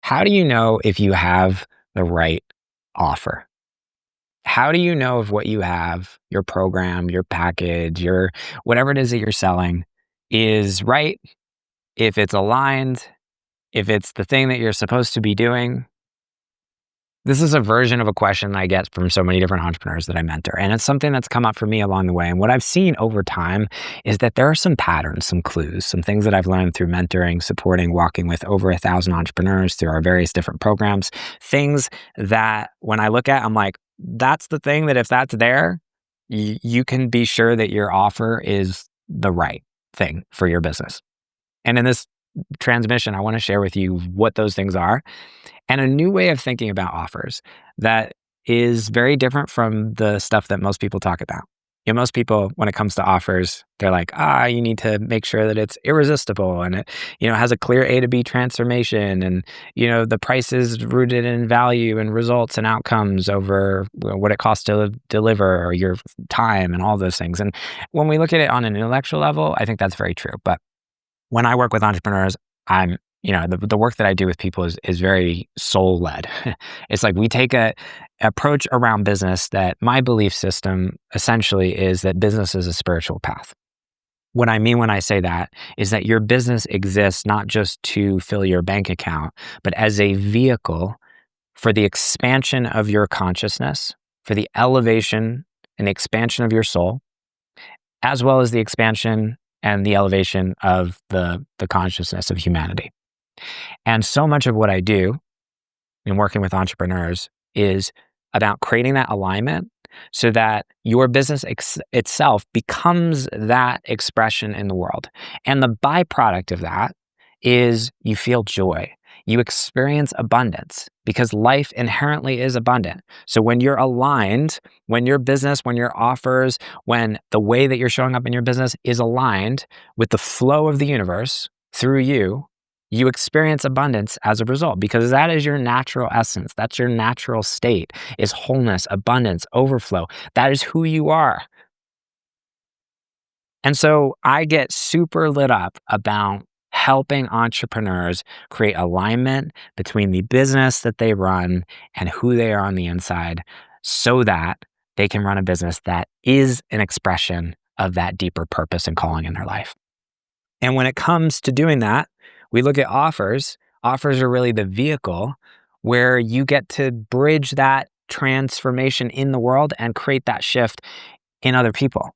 How do you know if you have the right offer? How do you know if what you have, your program, your package, your whatever it is that you're selling is right, if it's aligned, if it's the thing that you're supposed to be doing? This is a version of a question I get from so many different entrepreneurs that I mentor. And it's something that's come up for me along the way. And what I've seen over time is that there are some patterns, some clues, some things that I've learned through mentoring, supporting, walking with over 1,000 entrepreneurs through our various different programs. Things that when I look at, I'm like, that's the thing that if that's there, you can be sure that your offer is the right thing for your business. And in this transmission, I want to share with you what those things are and a new way of thinking about offers that is very different from the stuff that most people talk about. Most people, when it comes to offers, they're like, you need to make sure that it's irresistible and it has a clear A to B transformation and, the price is rooted in value and results and outcomes over what it costs to deliver or your time and all those things. And when we look at it on an intellectual level, I think that's very true. But when I work with entrepreneurs, I'm, the work that I do with people is very soul led. It's like we take a approach around business that my belief system essentially is that business is a spiritual path. What I mean when I say that is that your business exists not just to fill your bank account, but as a vehicle for the expansion of your consciousness, for the elevation and expansion of your soul, as well as the expansion and the elevation of the consciousness of humanity. And so much of what I do in working with entrepreneurs is about creating that alignment so that your business itself becomes that expression in the world. And the byproduct of that is you feel joy. You experience abundance because life inherently is abundant. So when you're aligned, when your business, when your offers, when the way that you're showing up in your business is aligned with the flow of the universe through you, you experience abundance as a result because that is your natural essence. That's your natural state is wholeness, abundance, overflow. That is who you are. And so I get super lit up about helping entrepreneurs create alignment between the business that they run and who they are on the inside so that they can run a business that is an expression of that deeper purpose and calling in their life. And when it comes to doing that, we look at offers. Offers are really the vehicle where you get to bridge that transformation in the world and create that shift in other people.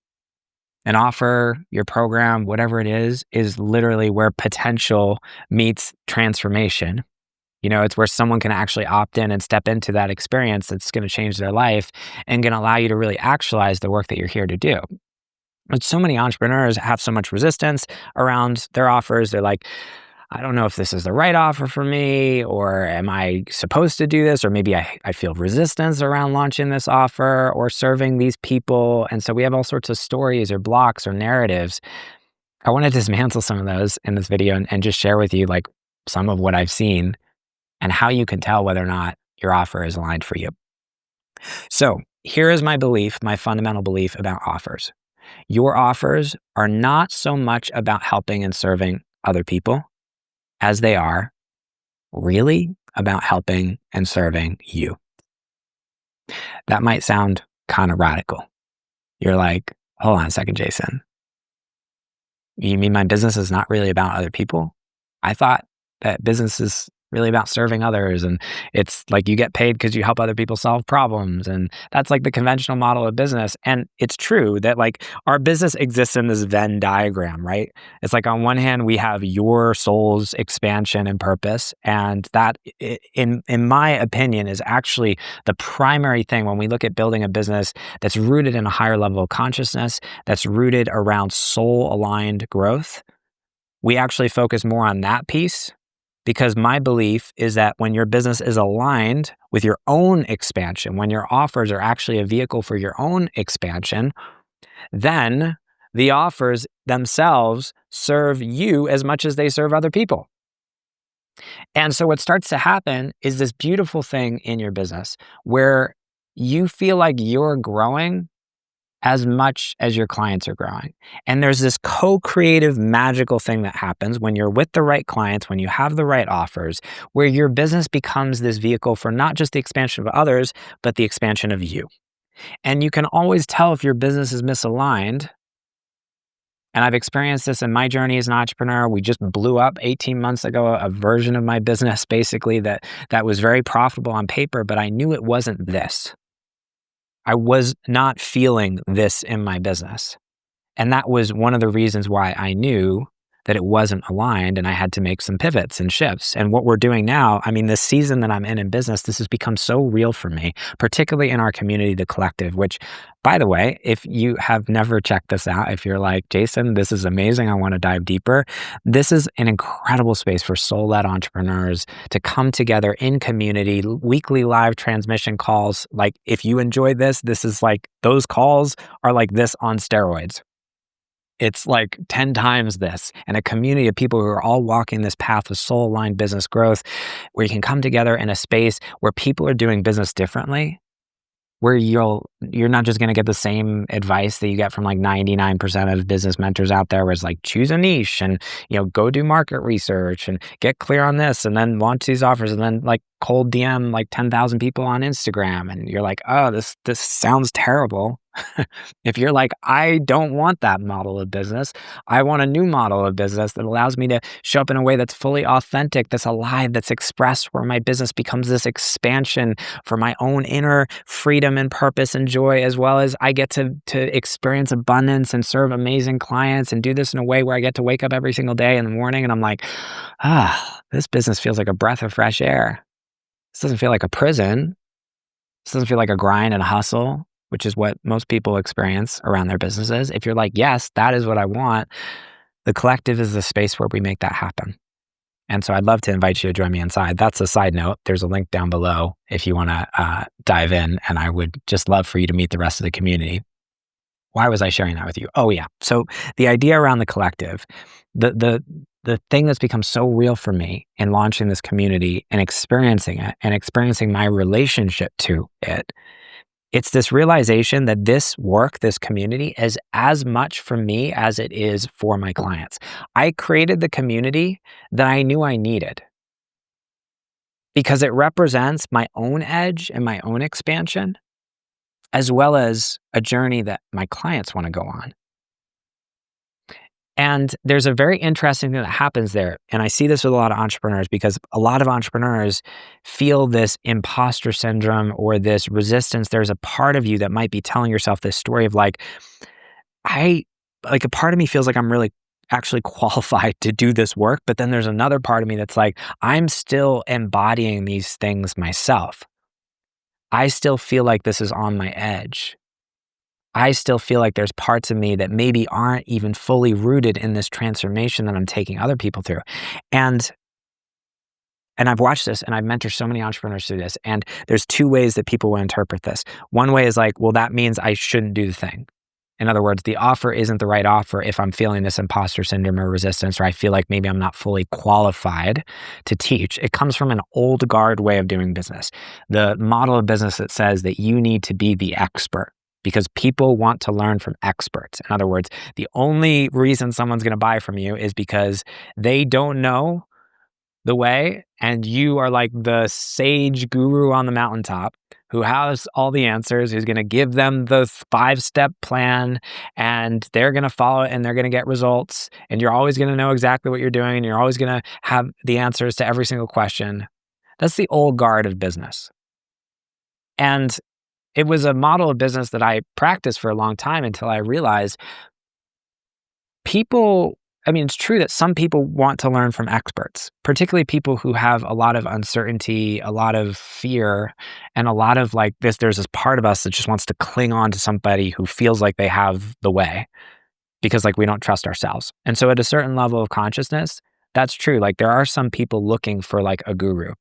An offer, your program, whatever it is literally where potential meets transformation. It's where someone can actually opt in and step into that experience that's going to change their life and going to allow you to really actualize the work that you're here to do. But so many entrepreneurs have so much resistance around their offers. They're like, I don't know if this is the right offer for me, or am I supposed to do this? Or maybe I feel resistance around launching this offer or serving these people. And so we have all sorts of stories or blocks or narratives. I want to dismantle some of those in this video and just share with you like some of what I've seen and how you can tell whether or not your offer is aligned for you. So here is my belief, my fundamental belief about offers. Your offers are not so much about helping and serving other people as they are really about helping and serving you. That might sound kind of radical. You're like, hold on a second, Jason. You mean my business is not really about other people? I thought that business is really about serving others. And it's like you get paid because you help other people solve problems. And that's like the conventional model of business. And it's true that like our business exists in this Venn diagram, right? It's like on one hand, we have your soul's expansion and purpose. And that, in my opinion, is actually the primary thing when we look at building a business that's rooted in a higher level of consciousness, that's rooted around soul-aligned growth. We actually focus more on that piece. Because my belief is that when your business is aligned with your own expansion, when your offers are actually a vehicle for your own expansion, then the offers themselves serve you as much as they serve other people. And so what starts to happen is this beautiful thing in your business where you feel like you're growing as much as your clients are growing. And there's this co-creative magical thing that happens when you're with the right clients, when you have the right offers, where your business becomes this vehicle for not just the expansion of others, but the expansion of you. And you can always tell if your business is misaligned. And I've experienced this in my journey as an entrepreneur. We just blew up 18 months ago, a version of my business basically that was very profitable on paper, but I knew it wasn't this. I was not feeling this in my business. And that was one of the reasons why I knew that it wasn't aligned and I had to make some pivots and shifts. And what we're doing now, I mean, this season that I'm in business, this has become so real for me, particularly in our community, The Collective, which, by the way, if you have never checked this out, if you're like, Jason, this is amazing, I want to dive deeper, this is an incredible space for soul-led entrepreneurs to come together in community, weekly live transmission calls. Like, if you enjoyed this, this is like, those calls are like this on steroids. It's like 10 times this, and a community of people who are all walking this path of soul-aligned business growth, where you can come together in a space where people are doing business differently, where you're not just gonna get the same advice that you get from like 99% of business mentors out there, where it's like, choose a niche and, go do market research and get clear on this and then launch these offers and then like cold DM like 10,000 people on Instagram. And you're like, oh, this sounds terrible. If you're like, I don't want that model of business, I want a new model of business that allows me to show up in a way that's fully authentic, that's alive, that's expressed, where my business becomes this expansion for my own inner freedom and purpose and joy, as well as I get to experience abundance and serve amazing clients and do this in a way where I get to wake up every single day in the morning and I'm like, this business feels like a breath of fresh air. This doesn't feel like a prison. This doesn't feel like a grind and a hustle, which is what most people experience around their businesses. If you're like, yes, that is what I want, The Collective is the space where we make that happen. And so I'd love to invite you to join me inside. That's a side note. There's a link down below if you want to dive in, and I would just love for you to meet the rest of the community. Why was I sharing that with you? Oh yeah. So the idea around The Collective, the thing that's become so real for me in launching this community and experiencing it and experiencing my relationship to it, it's this realization that this work, this community, is as much for me as it is for my clients. I created the community that I knew I needed because it represents my own edge and my own expansion, as well as a journey that my clients want to go on. And there's a very interesting thing that happens there. And I see this with a lot of entrepreneurs, because a lot of entrepreneurs feel this imposter syndrome or this resistance. There's a part of you that might be telling yourself this story of like, a part of me feels like I'm really actually qualified to do this work. But then there's another part of me that's like, I'm still embodying these things myself. I still feel like this is on my edge. I still feel like there's parts of me that maybe aren't even fully rooted in this transformation that I'm taking other people through. And I've watched this and I've mentored so many entrepreneurs through this. And there's two ways that people will interpret this. One way is like, well, that means I shouldn't do the thing. In other words, the offer isn't the right offer if I'm feeling this imposter syndrome or resistance, or I feel like maybe I'm not fully qualified to teach. It comes from an old guard way of doing business. The model of business that says that you need to be the expert, because people want to learn from experts. In other words, the only reason someone's going to buy from you is because they don't know the way, and you are like the sage guru on the mountaintop who has all the answers, who's going to give them the 5-step plan, and they're going to follow it and they're going to get results, and you're always going to know exactly what you're doing, and you're always going to have the answers to every single question. That's the old guard of business. And it was a model of business that I practiced for a long time until I realized it's true that some people want to learn from experts, particularly people who have a lot of uncertainty, a lot of fear, and a lot of like this. There's this part of us that just wants to cling on to somebody who feels like they have the way, because like we don't trust ourselves. And so at a certain level of consciousness, that's true. Like there are some people looking for like a guru,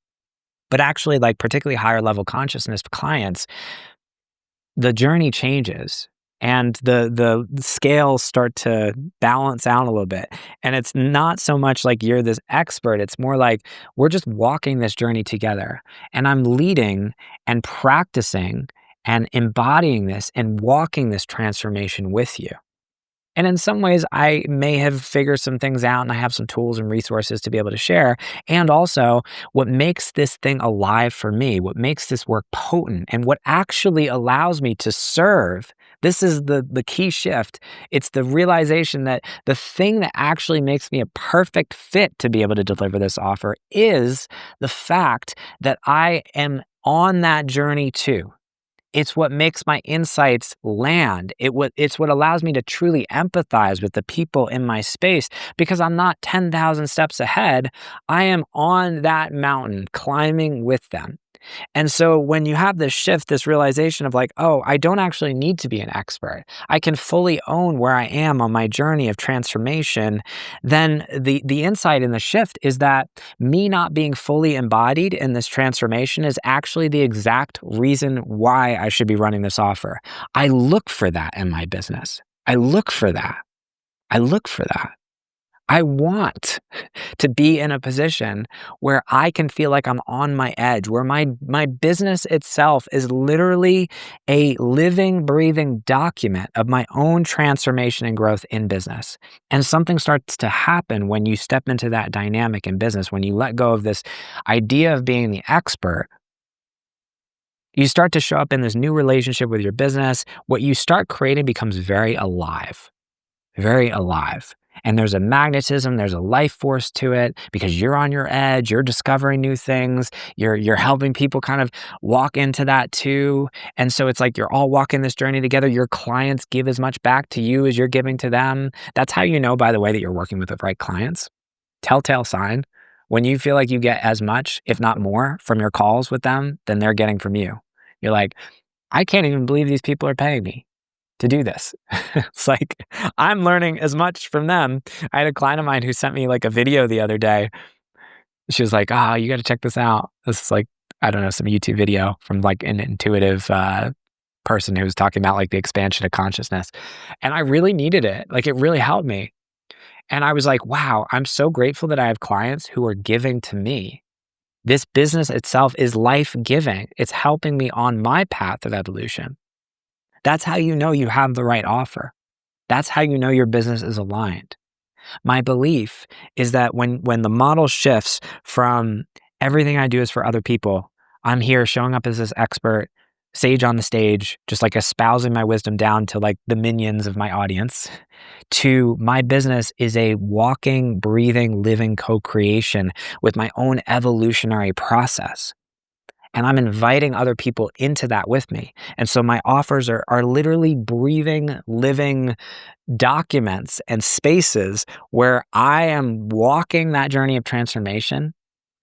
but actually like particularly higher level consciousness clients, the journey changes and the scales start to balance out a little bit. And it's not so much like you're this expert. It's more like we're just walking this journey together, and I'm leading and practicing and embodying this and walking this transformation with you. And in some ways, I may have figured some things out and I have some tools and resources to be able to share. And also, what makes this thing alive for me, what makes this work potent, and what actually allows me to serve. This is the key shift. It's the realization that the thing that actually makes me a perfect fit to be able to deliver this offer is the fact that I am on that journey too. It's what makes my insights land. It's what allows me to truly empathize with the people in my space because I'm not 10,000 steps ahead. I am on that mountain climbing with them. And so when you have this shift, this realization of like, oh, I don't actually need to be an expert. I can fully own where I am on my journey of transformation. Then the insight in the shift is that me not being fully embodied in this transformation is actually the exact reason why I should be running this offer. I look for that in my business. I look for that. I look for that. I want to be in a position where I can feel like I'm on my edge, where my business itself is literally a living, breathing document of my own transformation and growth in business. And something starts to happen when you step into that dynamic in business, when you let go of this idea of being the expert. You start to show up in this new relationship with your business. What you start creating becomes very alive. Very alive. And there's a magnetism, there's a life force to it because you're on your edge, you're discovering new things, you're helping people kind of walk into that too. And so it's like you're all walking this journey together. Your clients give as much back to you as you're giving to them. That's how you know, by the way, that you're working with the right clients. Telltale sign. When you feel like you get as much, if not more, from your calls with them than they're getting from you. You're like, I can't even believe these people are paying me to do this. It's like, I'm learning as much from them. I had a client of mine who sent me like a video the other day. She was like, oh, you got to check this out. This is like, I don't know, some YouTube video from like an intuitive person who was talking about like the expansion of consciousness. And I really needed it. Like it really helped me. And I was like, wow, I'm so grateful that I have clients who are giving to me. This business itself is life-giving. It's helping me on my path of evolution. That's how you know you have the right offer. That's how you know your business is aligned. My belief is that when the model shifts from everything I do is for other people, I'm here showing up as this expert, sage on the stage, just like espousing my wisdom down to like the minions of my audience, to my business is a walking, breathing, living co-creation with my own evolutionary process. And I'm inviting other people into that with me. And so my offers are literally breathing, living documents and spaces where I am walking that journey of transformation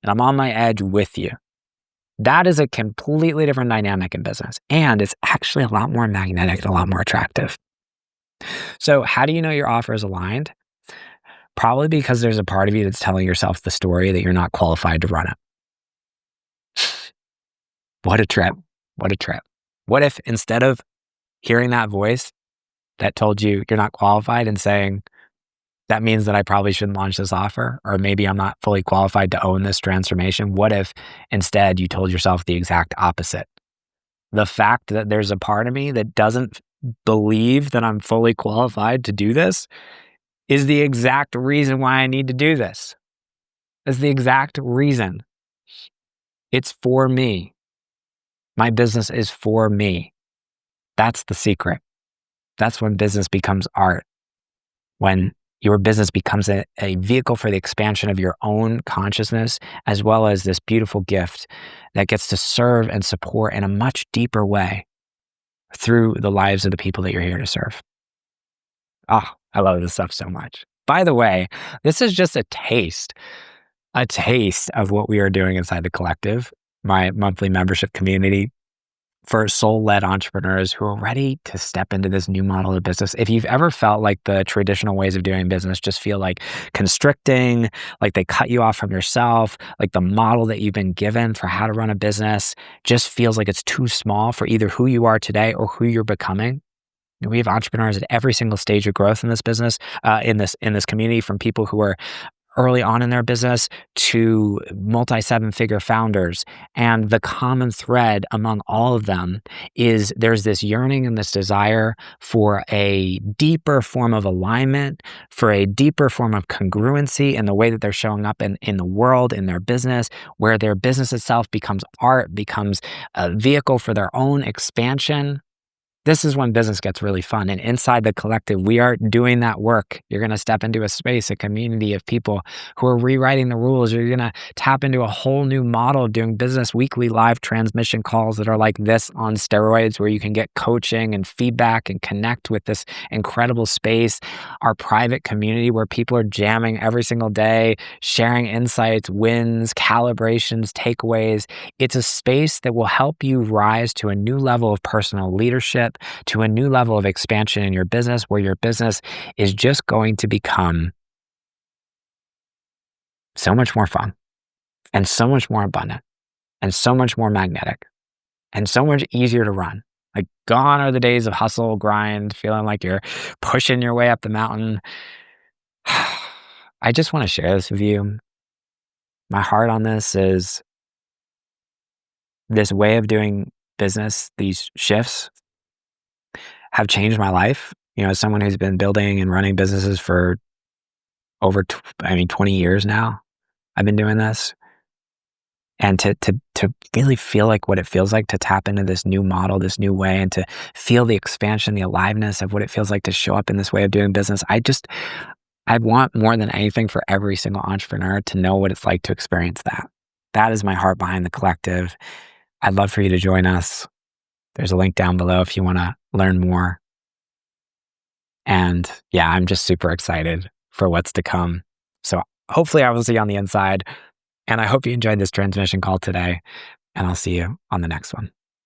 and I'm on my edge with you. That is a completely different dynamic in business. And it's actually a lot more magnetic and a lot more attractive. So how do you know your offer is aligned? Probably because there's a part of you that's telling yourself the story that you're not qualified to run it. What a trip. What a trip. What if instead of hearing that voice that told you you're not qualified and saying, that means that I probably shouldn't launch this offer, or maybe I'm not fully qualified to own this transformation. What if instead you told yourself the exact opposite? The fact that there's a part of me that doesn't believe that I'm fully qualified to do this is the exact reason why I need to do this. It's the exact reason. It's for me. My business is for me. That's the secret. That's when business becomes art. When your business becomes a vehicle for the expansion of your own consciousness, as well as this beautiful gift that gets to serve and support in a much deeper way through the lives of the people that you're here to serve. Oh, I love this stuff so much. By the way, this is just a taste of what we are doing inside the collective, my monthly membership community for soul-led entrepreneurs who are ready to step into this new model of business. If you've ever felt like the traditional ways of doing business just feel like constricting, like they cut you off from yourself, like the model that you've been given for how to run a business just feels like it's too small for either who you are today or who you're becoming. We have entrepreneurs at every single stage of growth in this business, in this community, from people who are early on in their business to multi seven figure founders. And the common thread among all of them is there's this yearning and this desire for a deeper form of alignment, for a deeper form of congruency in the way that they're showing up in the world, in their business, where their business itself becomes art, becomes a vehicle for their own expansion. This is when business gets really fun. And inside the collective, we are doing that work. You're going to step into a space, a community of people who are rewriting the rules. You're going to tap into a whole new model of doing business, weekly live transmission calls that are like this on steroids, where you can get coaching and feedback and connect with this incredible space. Our private community where people are jamming every single day, sharing insights, wins, calibrations, takeaways. It's a space that will help you rise to a new level of personal leadership, to a new level of expansion in your business, where your business is just going to become so much more fun and so much more abundant and so much more magnetic and so much easier to run. Like, gone are the days of hustle, grind, feeling like you're pushing your way up the mountain. I just want to share this with you. My heart on this is this way of doing business, these shifts have changed my life. As someone who's been building and running businesses for over 20 years now, I've been doing this. And to really feel like what it feels like to tap into this new model, this new way, and to feel the expansion, the aliveness of what it feels like to show up in this way of doing business. I want more than anything for every single entrepreneur to know what it's like to experience that. That is my heart behind the collective. I'd love for you to join us. There's a link down below if you want to learn more. And yeah, I'm just super excited for what's to come. So hopefully I will see you on the inside. And I hope you enjoyed this transmission call today. And I'll see you on the next one.